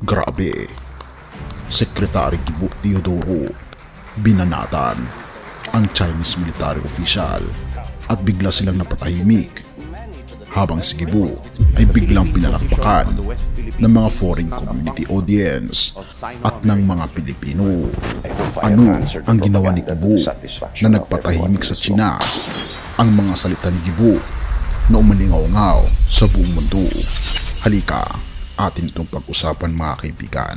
Grabe, Secretary Gibo Teodoro, binanatan ang Chinese military official at bigla silang napatahimik habang si Gibo ay biglang pinalakpakan ng mga foreign community audience at ng mga Pilipino. Ano ang ginawa ni Gibo na nagpatahimik sa China? Ang mga salita ni Gibo na umalingaw-ngaw sa buong mundo. Halika, atin itong pag-usapan mga kaibigan.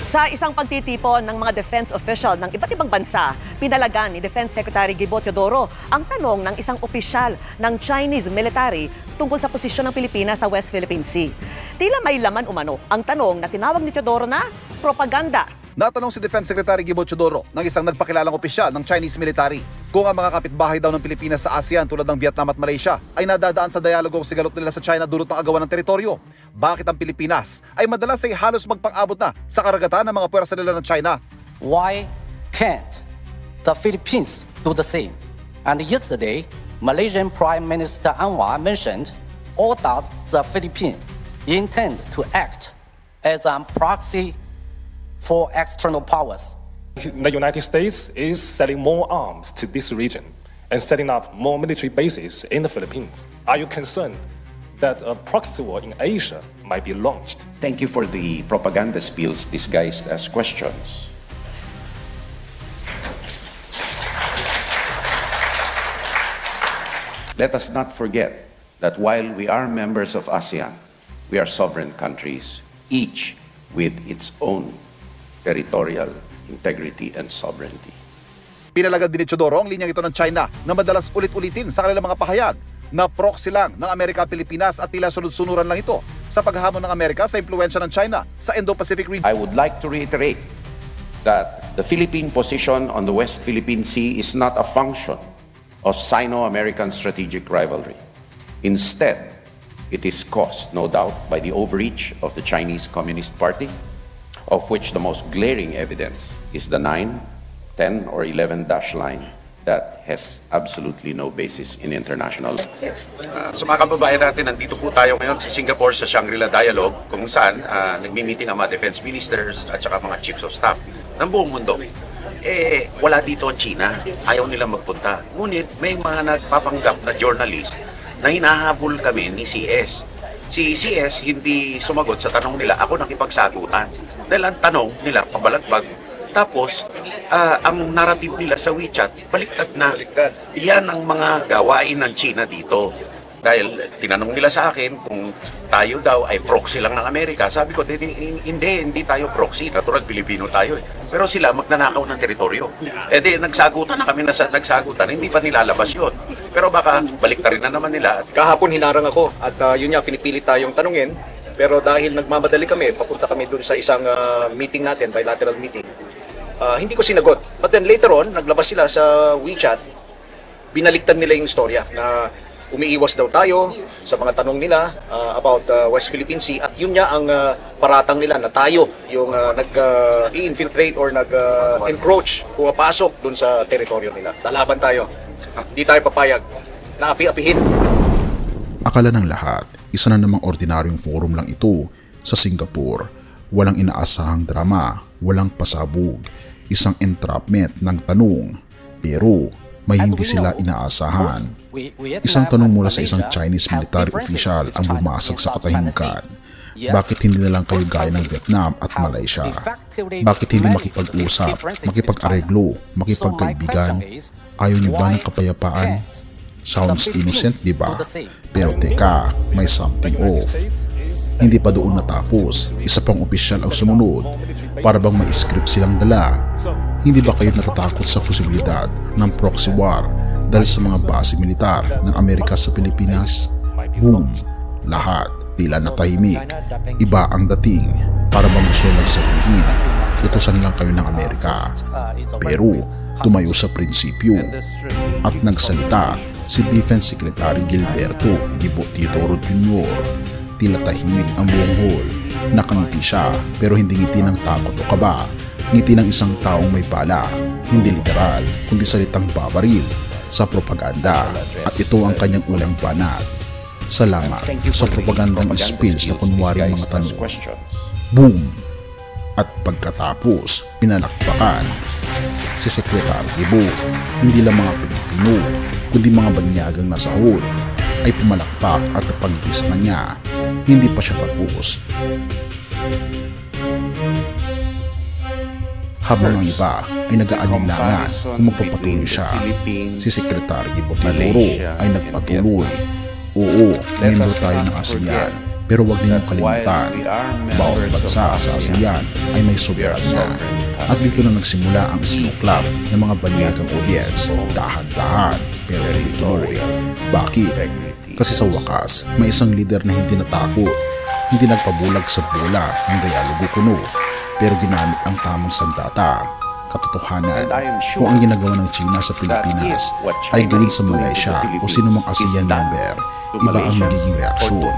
Sa isang pagtitipon ng mga defense official ng iba't ibang bansa, pinalagan ni Defense Secretary Gibo Teodoro ang tanong ng isang opisyal ng Chinese military tungkol sa posisyon ng Pilipinas sa West Philippine Sea. Tila may laman umano ang tanong na tinawag ni Teodoro na propaganda. Natanong si Defense Secretary Gibo Teodoro ng isang nagpakilalang opisyal ng Chinese military kung ang mga kapitbahay daw ng Pilipinas sa ASEAN tulad ng Vietnam at Malaysia ay nadadaan sa dialogo o sigalot nila sa China dulot ng agawan ng teritoryo. Bakit ang Pilipinas ay madalas ay halos magpang-abot na sa karagatan ng mga puwersa nila ng China? Why can't the Philippines do the same? And yesterday, Malaysian Prime Minister Anwar mentioned, or does the Philippines intend to act as a proxy for external powers? The United States is selling more arms to this region and setting up more military bases in the Philippines. Are you concerned that a proxy war in Asia might be launched? Thank you for the propaganda spills disguised as questions. Let us not forget that while we are members of ASEAN, we are sovereign countries, each with its own territorial integrity and sovereignty. Pinalagad din ni Teodoro ang linyang ito ng China na madalas ulit-ulitin sa kanilang mga pahayag na proxy lang ng Amerika Pilipinas at tila sunod-sunuran lang ito sa paghahamon ng Amerika sa impluwensya ng China sa Indo-Pacific region. I would like to reiterate that the Philippine position on the West Philippine Sea is not a function of Sino-American strategic rivalry. Instead, it is caused, no doubt, by the overreach of the Chinese Communist Party, of which the most glaring evidence is the 9, 10, or 11 dash line that has absolutely no basis in international law. Sa mga kababayan natin, nandito po tayo ngayon sa Singapore sa Shangri-La Dialogue kung saan nagmi-meeting ang mga defense ministers at saka mga chiefs of staff ng buong mundo. Wala dito ang China. Ayaw nila magpunta. Ngunit may mga nagpapanggap na journalist na hinahabol kami ni CS. Si CS hindi sumagot sa tanong nila. Ako nakipagsagutan. Dahil ang tanong nila, pabalagbag. Tapos, ang narrative nila sa WeChat, baliktad na. Yan ang mga gawain ng China dito. Dahil tinanong nila sa akin kung tayo daw ay proxy lang ng Amerika. Sabi ko, hindi tayo proxy. Natural, Pilipino tayo eh. Pero sila magnanakaw ng teritoryo. Nagsagutan na kami nagsagutan. Hindi pa nilalabas yun. Pero baka baliktarin na naman nila. Kahapon hinarang ako at yun nga, pinipilit tayong tanungin. Pero dahil nagmamadali kami, papunta kami dun sa isang meeting natin, bilateral meeting. Hindi ko sinagot. But then later on, naglabas sila sa WeChat, binaliktad nila yung istorya na umiiwas daw tayo sa mga tanong nila about West Philippine Sea at yun nga ang paratang nila na tayo yung nag-infiltrate or nag-encroach, pumapasok dun sa teritoryo nila. Lalaban tayo. Hindi tayo papayag na api-apihin. Akala ng lahat, isa na namang ordinaryong forum lang ito sa Singapore. Walang inaasahang drama, walang pasabog, isang entrapment ng tanong. Pero may hindi sila inaasahan. Isang tanong mula sa isang Chinese military official ang bumasag sa katahimikan. Bakit hindi na lang kayo gaya ng Vietnam at Malaysia? Bakit hindi makipag-usap, makipag-areglo, makipagkaibigan? Ayaw niyo ba ng kapayapaan? Sounds innocent, di ba? Pero teka, may something off. Hindi pa doon natapos, isa pang opisyal ang sumunod para bang may script silang dala. Hindi ba kayo natatakot sa posibilidad ng proxy war dahil sa mga base militar ng Amerika sa Pilipinas? Boom! Lahat tila natahimik. Iba ang dating para bang gusto lang sabihin, utusan lang kayo ng Amerika. Pero tumayo sa prinsipyo at nagsalita si Defense Secretary Gilberto Gibo Teodoro Jr. Tila tahimik ang buong hall. Nakangiti siya pero hindi ngiti ng takot o kaba. Ngiti ng isang taong may bala, hindi literal kundi salitang babaril sa propaganda. At ito ang kanyang unang banat. Salamat sa propagandang spills na kunwaring mga tanong. Questions. Boom! At pagkatapos, pinalakpakan. Si Secretary Gibo, hindi lang mga Pilipino, kundi mga banyagang nasa hall, ay pumalakpak at napagigis na niya. Hindi pa siya tapos. Habang ang iba ay nag-aalinlangan kung magpapatuloy siya, si Secretary Gibo ay nagpatuloy. Oo, member tayo ng ASEAN, pero huwag ninyong kalimutan, bawat bansa sa ASEAN ay may soberanya. At dito na nagsimula ang sinuklap ng mga banyagang audience, dahan-dahan pero tuloy-tuloy. Bakit? Kasi sa wakas, may isang leader na hindi natakot, hindi nagpabulag sa bola ng dialogo kuno, pero ginamit ang tamang sandata, katotohanan. Kung ang ginagawa ng China sa Pilipinas ay gawin sa Malaysia o sinumang ASEAN member, iba ang magiging reaksyon.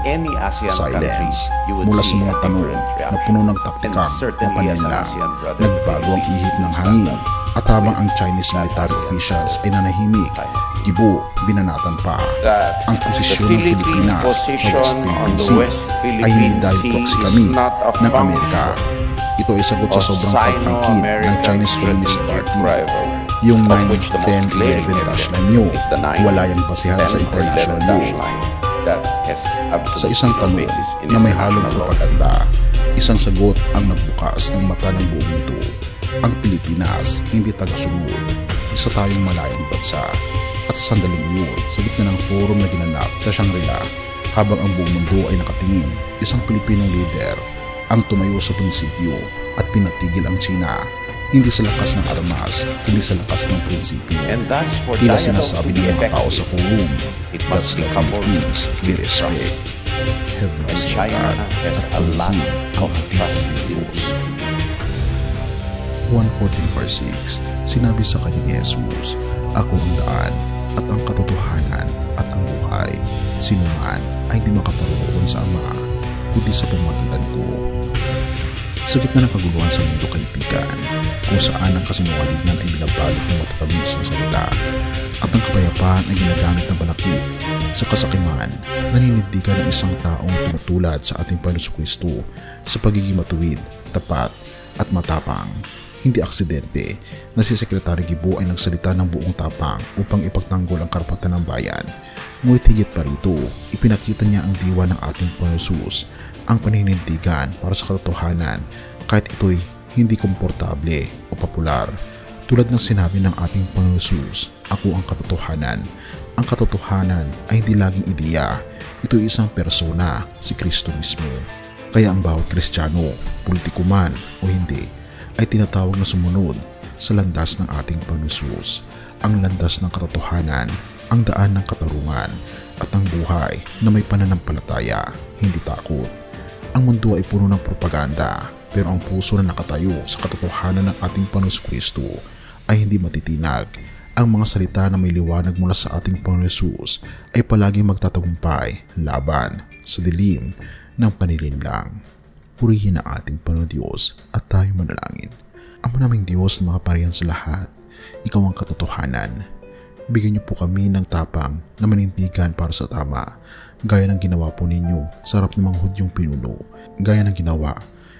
Silence mula sa mga tanong na puno ng taktikang mapanlinlang. Nagbago ang ihip ng hangin at habang ang Chinese military officials ay nanahimik, Gibo binanatan pa. Ang posisyon ng Pilipinas sa West Philippine Sea ay hindi dahil proxy kami ng Amerika. Ito ay sagot sa sobrang pagtangkin ng Chinese Communist Party. Yung 9-10-11 nyo, wala yung basihan sa international law. Sa isang tanong na may halong propaganda, isang sagot ang nagbukas ng mata ng buong mundo. Ang Pilipinas hindi tagasunod, isa tayong malayang bansa. At sa sandaling iyon, sa gitna ng forum na ginanap sa Shangri-La, habang ang buong mundo ay nakatingin, isang Pilipinong leader ang tumayo sa prinsipyo at pinatigil ang China, hindi sa lakas ng armas, kundi sa lakas ng prinsipyo. Tila sinasabi ng mga tao sa forum, that's the Philippines, we respect. Have mercy on God at palihin ang ating Diyos. 1:14-6, sinabi sa kanya ni Jesus, ako ang daan at ang katotohanan at ang buhay. Sino man ay di makaparoon sa Ama, kundi sa pamagitan ko. Sa gitna ng kaguluhan sa mundo, kaibigan, kung saan ang kasinungalingan ay binabalot ng matatamis na salita at ang kapayapaan ay ginagamit ng panakip, sa kasakiman, naninindigan ng isang taong tumutulad sa ating Panginoon Kristo sa pagiging matuwid, tapat at matapang. Hindi aksidente na si Secretary Gibo ay nagsalita ng buong tapang upang ipagtanggol ang karapatan ng bayan. Ngunit higit pa rito, ipinakita niya ang diwa ng ating Panginoon Jesus, ang paninindigan para sa katotohanan kahit ito'y hindi komportable o popular. Tulad ng sinabi ng ating Panginoon Jesus, ako ang katotohanan. Ang katotohanan ay hindi laging ideya, ito'y isang persona, si Kristo mismo. Kaya ang bawat Kristiyano, politiko man o hindi, ay tinatawag na sumunod sa landas ng ating Panginoon Jesus, ang landas ng katotohanan, ang daan ng katarungan, at ang buhay na may pananampalataya, hindi takot. Ang mundo ay puno ng propaganda, pero ang puso na nakatayo sa katotohanan ng ating Panginoon Kristo ay hindi matitinag. Ang mga salita na may liwanag mula sa ating Panginoon Jesus ay palaging magtatagumpay laban sa dilim ng panilinlang. Purihin ang ating Panginoon Diyos at tayo manalangin. Ama naming Diyos na makaparihan sa lahat, ikaw ang katotohanan. Bigyan niyo po kami ng tapang na manindigan para sa tama, gaya ng ginawa po ninyo sa harap ng mga Hudyong pinuno, gaya ng ginawa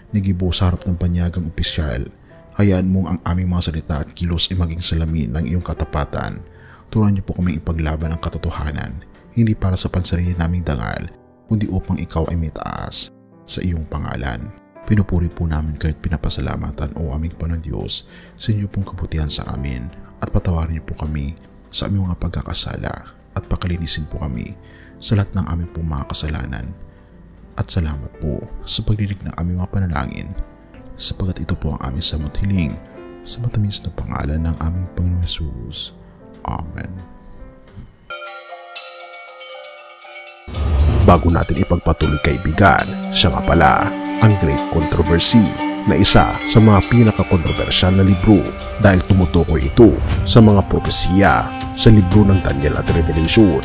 ni Gibo sa harap ng banyagang opisyal. Hayaan mong ang aming mga salita at kilos ay maging salamin ng iyong katapatan. Turuan niyo po kami ipaglaban ang katotohanan, hindi para sa pansarili naming dangal, kundi upang ikaw ay may taas sa iyong pangalan. Pinupuri po namin kayo't pinapasalamatan o aming Panginoon Diyos sa inyo pong kabutihan sa amin at patawarin niyo po kami sa aming mga pagkakasala at pakalinisin po kami sa lahat ng aming pong mga kasalanan. At salamat po sa pagdinig ng aming mga panalangin, sapagat ito po ang aming samot hiling sa matamis na pangalan ng aming Panginoon Jesus. Amen. Bago natin ipagpatuloy, kaibigan, siya nga pala ang Great Controversy na isa sa mga pinaka-kontrobersyal na libro dahil tumutukoy ito sa mga propesiya sa libro ng Daniel at Revelation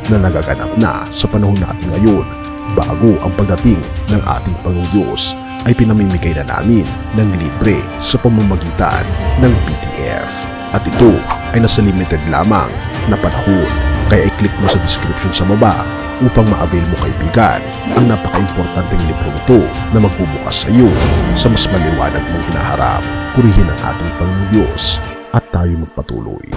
na nagaganap na sa panahon natin ngayon. Bago ang pagdating ng ating Panginoong Diyos ay pinamimigay na namin ng libre sa pamamagitan ng PDF. At ito ay nasa limited lamang na panahon, kaya i-click mo sa description sa baba upang ma-avail mo kaibigan ang napaka-importanteng libro ito na magbubukas sa iyo sa mas maliwanag mong hinaharap. Purihin ang ating Panginoong Diyos at tayo magpatuloy.